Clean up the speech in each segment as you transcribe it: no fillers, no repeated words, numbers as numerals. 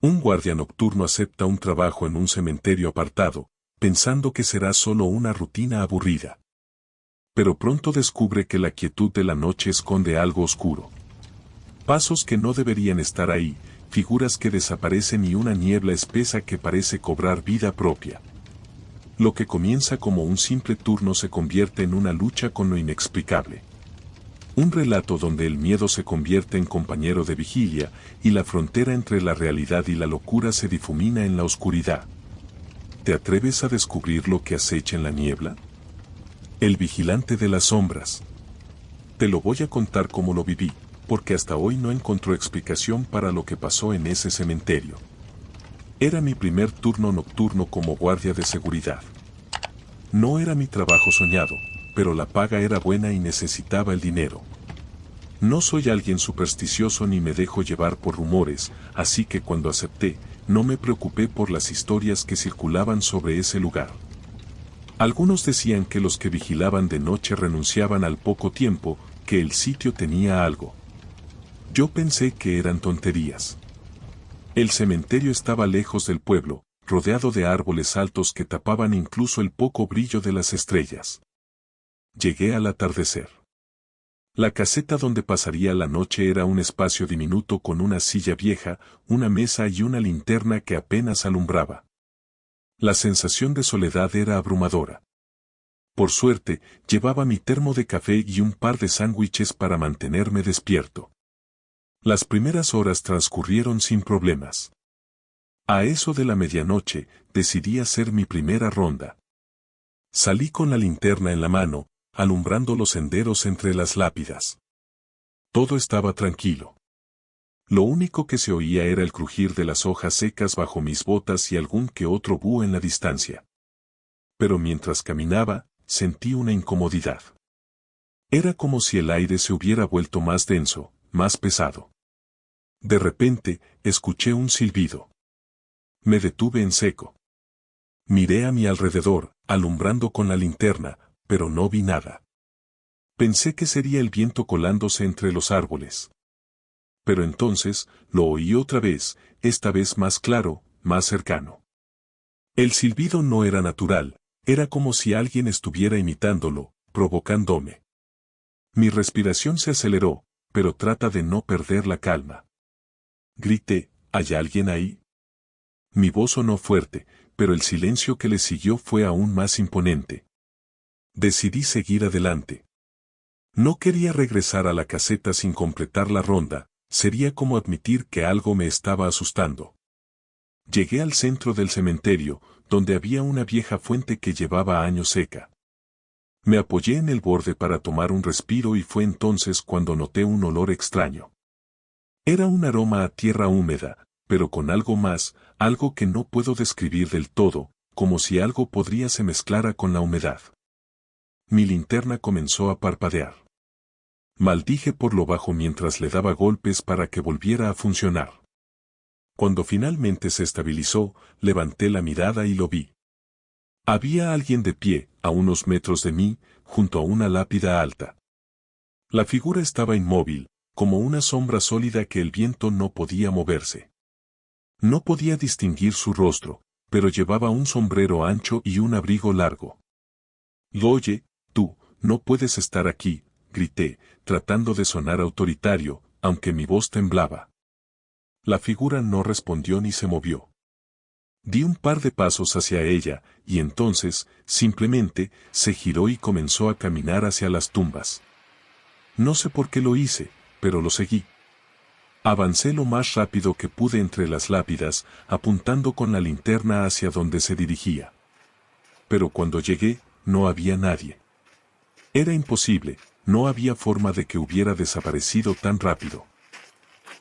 Un guardia nocturno acepta un trabajo en un cementerio apartado, pensando que será solo una rutina aburrida. Pero pronto descubre que la quietud de la noche esconde algo oscuro. Pasos que no deberían estar ahí, figuras que desaparecen y una niebla espesa que parece cobrar vida propia. Lo que comienza como un simple turno se convierte en una lucha con lo inexplicable. Un relato donde el miedo se convierte en compañero de vigilia y la frontera entre la realidad y la locura se difumina en la oscuridad. ¿Te atreves a descubrir lo que acecha en la niebla? El vigilante de las sombras. Te lo voy a contar como lo viví, porque hasta hoy no encontró explicación para lo que pasó en ese cementerio. Era mi primer turno nocturno como guardia de seguridad. No era mi trabajo soñado, pero la paga era buena y necesitaba el dinero. No soy alguien supersticioso ni me dejo llevar por rumores, así que cuando acepté, no me preocupé por las historias que circulaban sobre ese lugar. Algunos decían que los que vigilaban de noche renunciaban al poco tiempo, que el sitio tenía algo. Yo pensé que eran tonterías. El cementerio estaba lejos del pueblo, rodeado de árboles altos que tapaban incluso el poco brillo de las estrellas. Llegué al atardecer. La caseta donde pasaría la noche era un espacio diminuto con una silla vieja, una mesa y una linterna que apenas alumbraba. La sensación de soledad era abrumadora. Por suerte, llevaba mi termo de café y un par de sándwiches para mantenerme despierto. Las primeras horas transcurrieron sin problemas. A eso de la medianoche, decidí hacer mi primera ronda. Salí con la linterna en la mano, alumbrando los senderos entre las lápidas. Todo estaba tranquilo. Lo único que se oía era el crujir de las hojas secas bajo mis botas y algún que otro búho en la distancia. Pero mientras caminaba, sentí una incomodidad. Era como si el aire se hubiera vuelto más denso, más pesado. De repente, escuché un silbido. Me detuve en seco. Miré a mi alrededor, alumbrando con la linterna, pero no vi nada. Pensé que sería el viento colándose entre los árboles. Pero entonces, lo oí otra vez, esta vez más claro, más cercano. El silbido no era natural, era como si alguien estuviera imitándolo, provocándome. Mi respiración se aceleró, pero trata de no perder la calma. Grité, ¿hay alguien ahí? Mi voz sonó fuerte, pero el silencio que le siguió fue aún más imponente. Decidí seguir adelante. No quería regresar a la caseta sin completar la ronda, sería como admitir que algo me estaba asustando. Llegué al centro del cementerio, donde había una vieja fuente que llevaba años seca. Me apoyé en el borde para tomar un respiro y fue entonces cuando noté un olor extraño. Era un aroma a tierra húmeda, pero con algo más, algo que no puedo describir del todo, como si algo podría se mezclara con la humedad. Mi linterna comenzó a parpadear. Maldije por lo bajo mientras le daba golpes para que volviera a funcionar. Cuando finalmente se estabilizó, levanté la mirada y lo vi. Había alguien de pie, a unos metros de mí, junto a una lápida alta. La figura estaba inmóvil, como una sombra sólida que el viento no podía moverse. No podía distinguir su rostro, pero llevaba un sombrero ancho y un abrigo largo. «Oye, tú, no puedes estar aquí», grité, tratando de sonar autoritario, aunque mi voz temblaba. La figura no respondió ni se movió. Di un par de pasos hacia ella, y entonces, simplemente, se giró y comenzó a caminar hacia las tumbas. No sé por qué lo hice, pero lo seguí. Avancé lo más rápido que pude entre las lápidas, apuntando con la linterna hacia donde se dirigía. Pero cuando llegué, no había nadie. Era imposible, no había forma de que hubiera desaparecido tan rápido.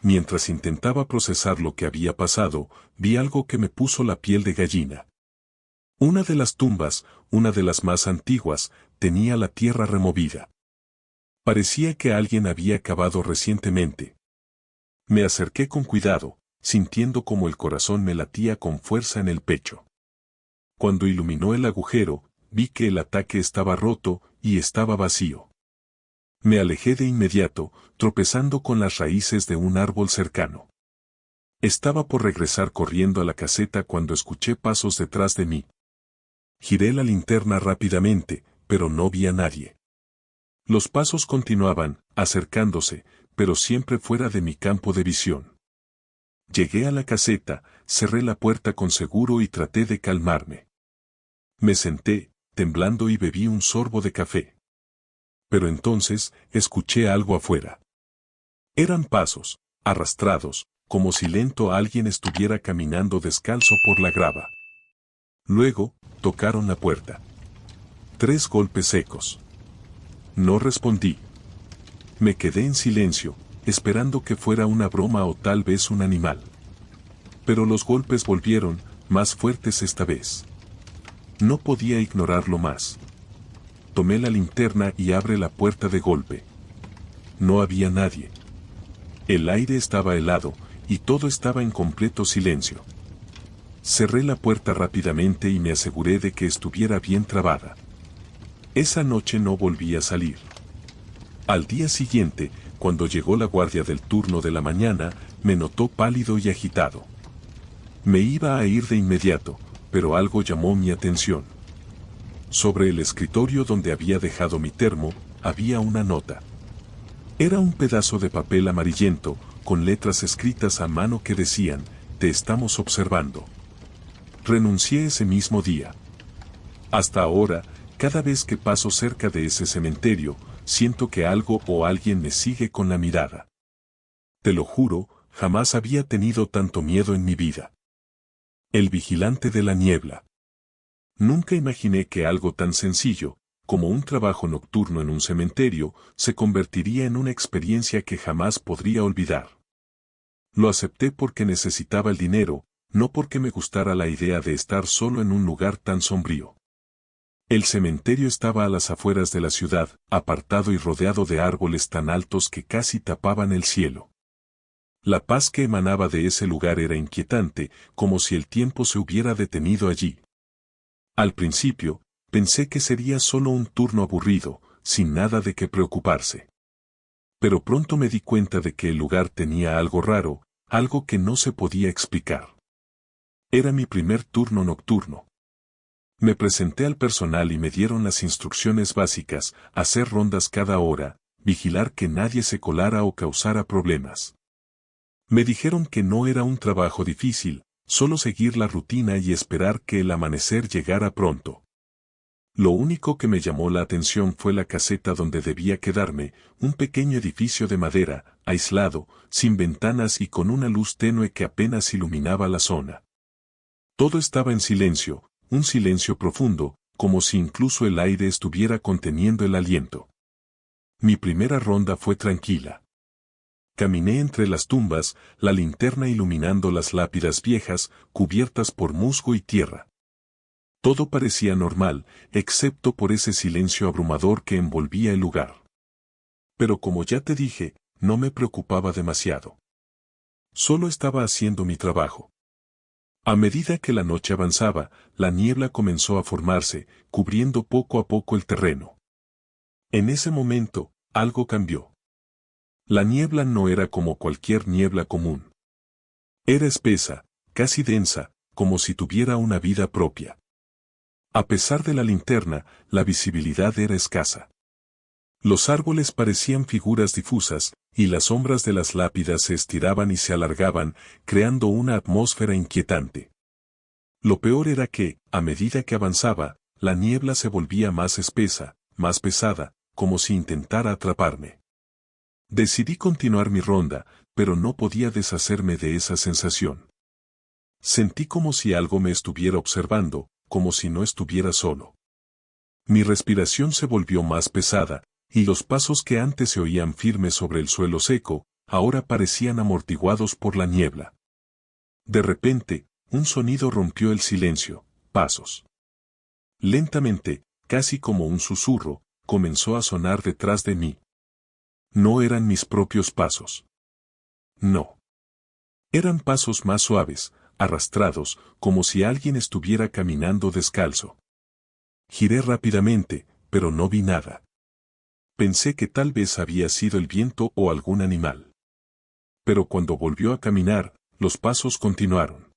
Mientras intentaba procesar lo que había pasado, vi algo que me puso la piel de gallina. Una de las tumbas, una de las más antiguas, tenía la tierra removida. Parecía que alguien había cavado recientemente. Me acerqué con cuidado, sintiendo como el corazón me latía con fuerza en el pecho. Cuando iluminó el agujero, vi que el ataque estaba roto y estaba vacío. Me alejé de inmediato, tropezando con las raíces de un árbol cercano. Estaba por regresar corriendo a la caseta cuando escuché pasos detrás de mí. Giré la linterna rápidamente, pero no vi a nadie. Los pasos continuaban, acercándose, pero siempre fuera de mi campo de visión. Llegué a la caseta, cerré la puerta con seguro y traté de calmarme. Me senté, temblando y bebí un sorbo de café. Pero entonces, escuché algo afuera. Eran pasos, arrastrados, como si lento alguien estuviera caminando descalzo por la grava. Luego, tocaron la puerta. 3 golpes secos. No respondí. Me quedé en silencio, esperando que fuera una broma o tal vez un animal. Pero los golpes volvieron, más fuertes esta vez. No podía ignorarlo más. Tomé la linterna y abrí la puerta de golpe. No había nadie. El aire estaba helado, y todo estaba en completo silencio. Cerré la puerta rápidamente y me aseguré de que estuviera bien trabada. Esa noche no volví a salir. Al día siguiente, cuando llegó la guardia del turno de la mañana, me notó pálido y agitado. Me iba a ir de inmediato, pero algo llamó mi atención. Sobre el escritorio donde había dejado mi termo, había una nota. Era un pedazo de papel amarillento, con letras escritas a mano que decían, «Te estamos observando». Renuncié ese mismo día. Hasta ahora, cada vez que paso cerca de ese cementerio, siento que algo o alguien me sigue con la mirada. Te lo juro, jamás había tenido tanto miedo en mi vida. El vigilante de la niebla. Nunca imaginé que algo tan sencillo, como un trabajo nocturno en un cementerio, se convertiría en una experiencia que jamás podría olvidar. Lo acepté porque necesitaba el dinero, no porque me gustara la idea de estar solo en un lugar tan sombrío. El cementerio estaba a las afueras de la ciudad, apartado y rodeado de árboles tan altos que casi tapaban el cielo. La paz que emanaba de ese lugar era inquietante, como si el tiempo se hubiera detenido allí. Al principio, pensé que sería solo un turno aburrido, sin nada de qué preocuparse. Pero pronto me di cuenta de que el lugar tenía algo raro, algo que no se podía explicar. Era mi primer turno nocturno. Me presenté al personal y me dieron las instrucciones básicas, hacer rondas cada hora, vigilar que nadie se colara o causara problemas. Me dijeron que no era un trabajo difícil, solo seguir la rutina y esperar que el amanecer llegara pronto. Lo único que me llamó la atención fue la caseta donde debía quedarme, un pequeño edificio de madera, aislado, sin ventanas y con una luz tenue que apenas iluminaba la zona. Todo estaba en silencio, un silencio profundo, como si incluso el aire estuviera conteniendo el aliento. Mi primera ronda fue tranquila. Caminé entre las tumbas, la linterna iluminando las lápidas viejas, cubiertas por musgo y tierra. Todo parecía normal, excepto por ese silencio abrumador que envolvía el lugar. Pero como ya te dije, no me preocupaba demasiado. Solo estaba haciendo mi trabajo. A medida que la noche avanzaba, la niebla comenzó a formarse, cubriendo poco a poco el terreno. En ese momento, algo cambió. La niebla no era como cualquier niebla común. Era espesa, casi densa, como si tuviera una vida propia. A pesar de la linterna, la visibilidad era escasa. Los árboles parecían figuras difusas, y las sombras de las lápidas se estiraban y se alargaban, creando una atmósfera inquietante. Lo peor era que, a medida que avanzaba, la niebla se volvía más espesa, más pesada, como si intentara atraparme. Decidí continuar mi ronda, pero no podía deshacerme de esa sensación. Sentí como si algo me estuviera observando, como si no estuviera solo. Mi respiración se volvió más pesada, y los pasos que antes se oían firmes sobre el suelo seco, ahora parecían amortiguados por la niebla. De repente, un sonido rompió el silencio, pasos. Lentamente, casi como un susurro, comenzó a sonar detrás de mí. No eran mis propios pasos. No. Eran pasos más suaves, arrastrados, como si alguien estuviera caminando descalzo. Giré rápidamente, pero no vi nada. Pensé que tal vez había sido el viento o algún animal. Pero cuando volvió a caminar, los pasos continuaron.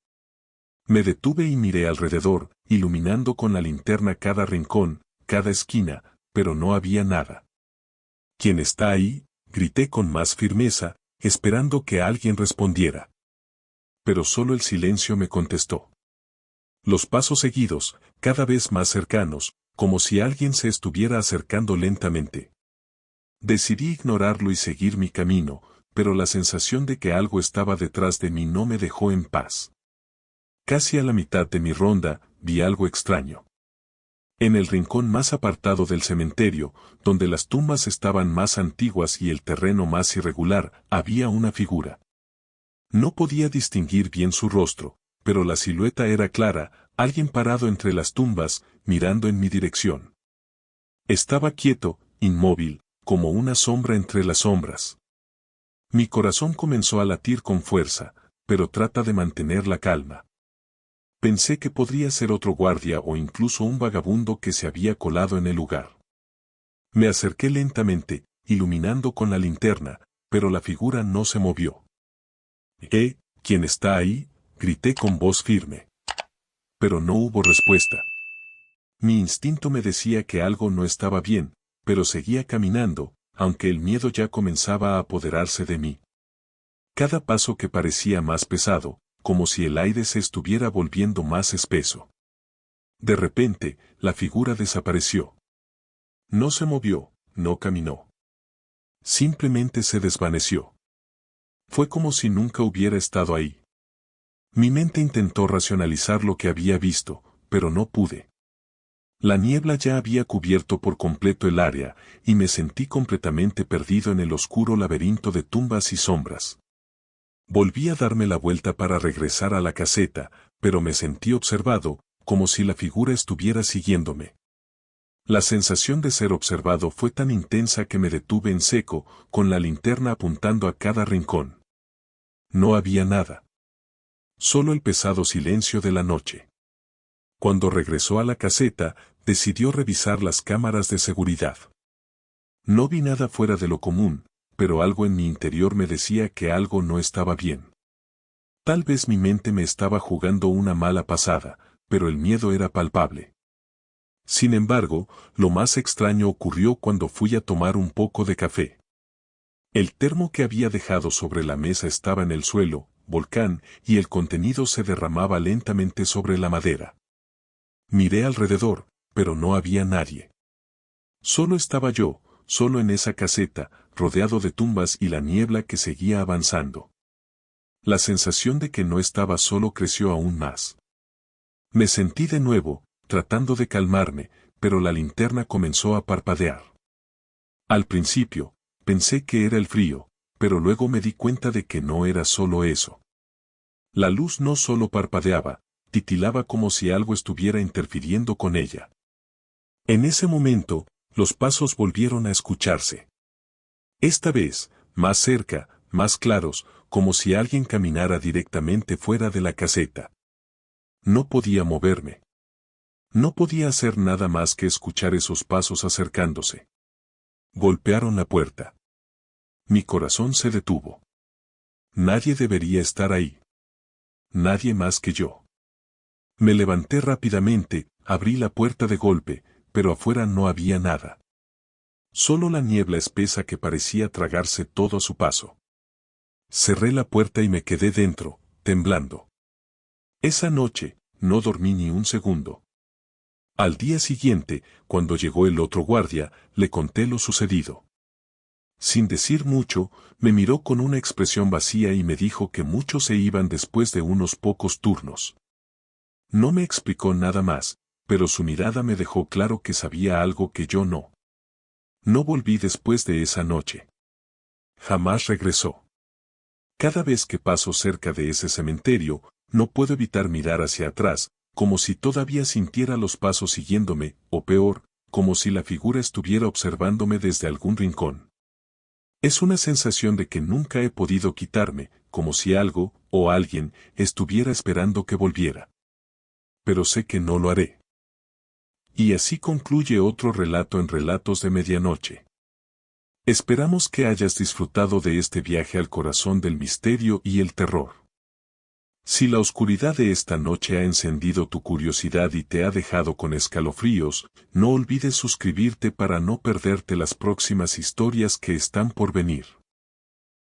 Me detuve y miré alrededor, iluminando con la linterna cada rincón, cada esquina, pero no había nada. ¿Quién está ahí?, grité con más firmeza, esperando que alguien respondiera. Pero solo el silencio me contestó. Los pasos seguidos, cada vez más cercanos, como si alguien se estuviera acercando lentamente. Decidí ignorarlo y seguir mi camino, pero la sensación de que algo estaba detrás de mí no me dejó en paz. Casi a la mitad de mi ronda, vi algo extraño. En el rincón más apartado del cementerio, donde las tumbas estaban más antiguas y el terreno más irregular, había una figura. No podía distinguir bien su rostro, pero la silueta era clara, alguien parado entre las tumbas, mirando en mi dirección. Estaba quieto, inmóvil, como una sombra entre las sombras. Mi corazón comenzó a latir con fuerza, pero trata de mantener la calma. Pensé que podría ser otro guardia o incluso un vagabundo que se había colado en el lugar. Me acerqué lentamente, iluminando con la linterna, pero la figura no se movió. ¿Quién está ahí?, grité con voz firme. Pero no hubo respuesta. Mi instinto me decía que algo no estaba bien, pero seguía caminando, aunque el miedo ya comenzaba a apoderarse de mí. Cada paso que parecía más pesado, como si el aire se estuviera volviendo más espeso. De repente, la figura desapareció. No se movió, no caminó. Simplemente se desvaneció. Fue como si nunca hubiera estado ahí. Mi mente intentó racionalizar lo que había visto, pero no pude. La niebla ya había cubierto por completo el área, y me sentí completamente perdido en el oscuro laberinto de tumbas y sombras. Volví a darme la vuelta para regresar a la caseta, pero me sentí observado, como si la figura estuviera siguiéndome. La sensación de ser observado fue tan intensa que me detuve en seco, con la linterna apuntando a cada rincón. No había nada. Solo el pesado silencio de la noche. Cuando regresó a la caseta, decidió revisar las cámaras de seguridad. No vi nada fuera de lo común, pero algo en mi interior me decía que algo no estaba bien. Tal vez mi mente me estaba jugando una mala pasada, pero el miedo era palpable. Sin embargo, lo más extraño ocurrió cuando fui a tomar un poco de café. El termo que había dejado sobre la mesa estaba en el suelo, volcán, y el contenido se derramaba lentamente sobre la madera. Miré alrededor, pero no había nadie. Solo estaba yo, solo en esa caseta, rodeado de tumbas y la niebla que seguía avanzando. La sensación de que no estaba solo creció aún más. Me sentí de nuevo, tratando de calmarme, pero la linterna comenzó a parpadear. Al principio, pensé que era el frío, pero luego me di cuenta de que no era solo eso. La luz no solo parpadeaba, titilaba como si algo estuviera interfiriendo con ella. En ese momento, los pasos volvieron a escucharse. Esta vez, más cerca, más claros, como si alguien caminara directamente fuera de la caseta. No podía moverme. No podía hacer nada más que escuchar esos pasos acercándose. Golpearon la puerta. Mi corazón se detuvo. Nadie debería estar ahí. Nadie más que yo. Me levanté rápidamente, abrí la puerta de golpe, pero afuera no había nada. Solo la niebla espesa que parecía tragarse todo a su paso. Cerré la puerta y me quedé dentro, temblando. Esa noche, no dormí ni un segundo. Al día siguiente, cuando llegó el otro guardia, le conté lo sucedido. Sin decir mucho, me miró con una expresión vacía y me dijo que muchos se iban después de unos pocos turnos. No me explicó nada más, pero su mirada me dejó claro que sabía algo que yo no. No volví después de esa noche. Jamás regresó. Cada vez que paso cerca de ese cementerio, no puedo evitar mirar hacia atrás, como si todavía sintiera los pasos siguiéndome, o peor, como si la figura estuviera observándome desde algún rincón. Es una sensación de que nunca he podido quitarme, como si algo, o alguien, estuviera esperando que volviera. Pero sé que no lo haré. Y así concluye otro relato en Relatos de Medianoche. Esperamos que hayas disfrutado de este viaje al corazón del misterio y el terror. Si la oscuridad de esta noche ha encendido tu curiosidad y te ha dejado con escalofríos, no olvides suscribirte para no perderte las próximas historias que están por venir.